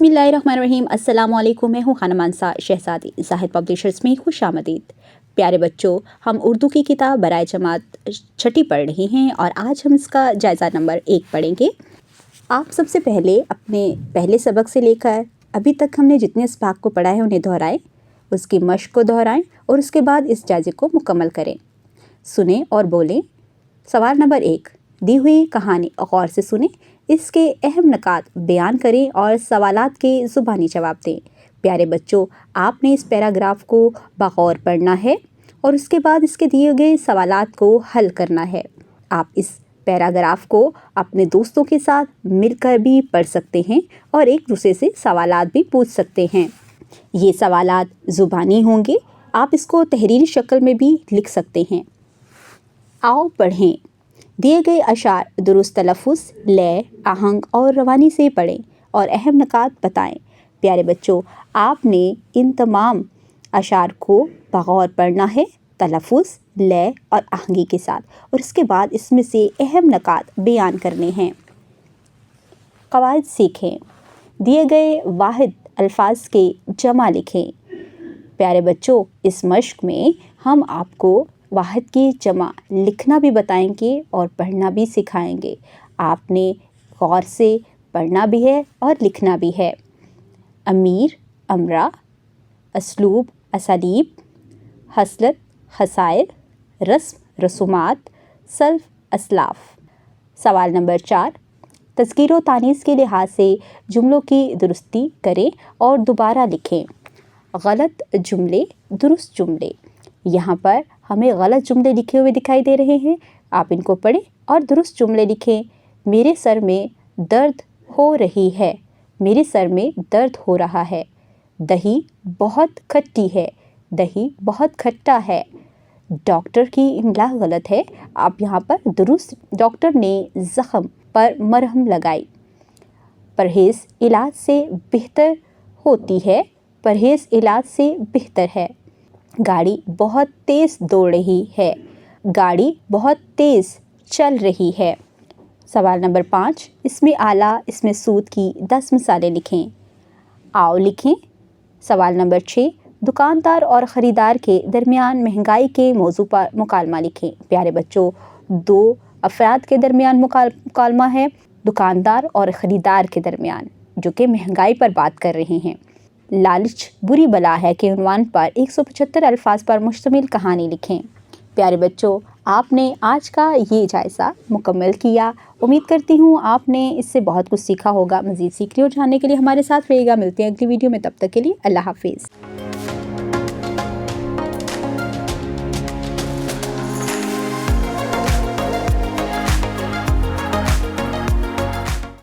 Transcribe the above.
बिस्मिल्लाहिर्रहमानिर्रहीम। अस्सलाम वालेकुम। मैं हूँ खाना मानसा शहजादी। ज़ाहिद पब्लिशर्स में खुश आमदीद। प्यारे बच्चों, हम उर्दू की किताब बराए जमात छठी पढ़ रहे हैं और आज हम इसका जायज़ा नंबर 1 पढ़ेंगे। आप सबसे पहले अपने पहले सबक से लेकर अभी तक हमने जितने इसबाक को पढ़ा है उन्हें दोहराएं, उसकी मश्क को दोहराएं और उसके बाद इस जायज़े को मुकम्मल करें। सुने और बोलें। सवाल नंबर 1, दी हुई कहानी गौर से सुने, इसके अहम नकात बयान करें और सवालात के ज़ुबानी जवाब दें। प्यारे बच्चों, आपने इस पैराग्राफ को बगौर पढ़ना है और उसके बाद इसके दिए गए सवालात को हल करना है। आप इस पैराग्राफ को अपने दोस्तों के साथ मिलकर भी पढ़ सकते हैं और एक दूसरे से सवालात भी पूछ सकते हैं। ये सवालात ज़ुबानी होंगे, आप इसको तहरीरी शक्ल में भी लिख सकते हैं। आओ पढ़ें। दिए गए अशार दुरुस्त तलफ़ुज़, लय, आहंग और रवानी से पढ़ें और अहम नकात बताएं। प्यारे बच्चों, आपने इन तमाम अशार को बगौर पढ़ना है, तलफ़ुज़, लय और आहंगी के साथ, और इसके बाद इसमें से अहम नकात बयान करने हैं। क़वाइद सीखें। दिए गए वाहिद अल्फाज के जमा लिखें। प्यारे बच्चों, इस मश्क में हम आपको वाहिद की जमा लिखना भी बताएंगे और पढ़ना भी सिखाएंगे। आपने गौर से पढ़ना भी है और लिखना भी है। अमीर, अमरा, असलूब, असालीब, हसलत, हसायर, रस्म, रसूमात, सल्फ, असलाफ। सवाल नंबर 4, तज़कीर व तानीस के लिहाज से जुमलों की दुरुस्ती करें और दोबारा लिखें। गलत जुमले, दुरुस्त जुमले। यहाँ पर हमें गलत जुमले लिखे हुए दिखाई दे रहे हैं, आप इनको पढ़ें और दुरुस्त जुमले लिखें। मेरे सर में दर्द हो रही है, मेरे सर में दर्द हो रहा है। दही बहुत खट्टी है, दही बहुत खट्टा है। डॉक्टर की इमला गलत है, आप यहाँ पर दुरुस्त, डॉक्टर ने ज़ख़म पर मरहम लगाई। परहेज़ इलाज से बेहतर होती है, परहेज़ इलाज से बेहतर है। गाड़ी बहुत तेज़ दौड़ रही है, गाड़ी बहुत तेज़ चल रही है। सवाल नंबर 5, इसमें आला, इसमें सूद की 10 मिसालें लिखें। आओ लिखें। सवाल नंबर 6, दुकानदार और ख़रीदार के दरमियान महंगाई के मौजू पर मुकालमा लिखें। प्यारे बच्चों, 2 अफराद के दरमियान मुकालमा है, दुकानदार और ख़रीदार के दरमियान, जो कि महंगाई पर बात कर रहे हैं। लालच बुरी बला है के उन्वान पर 175 अल्फाज पर मुश्तमिल कहानी लिखें। प्यारे बच्चों, आपने आज का ये जायज़ा मुकम्मल किया। उम्मीद करती हूँ आपने इससे बहुत कुछ सीखा होगा। मज़ीद सीखने और जानने के लिए हमारे साथ रहिएगा। मिलते हैं अगली वीडियो में, तब तक के लिए अल्लाह हाफिज़।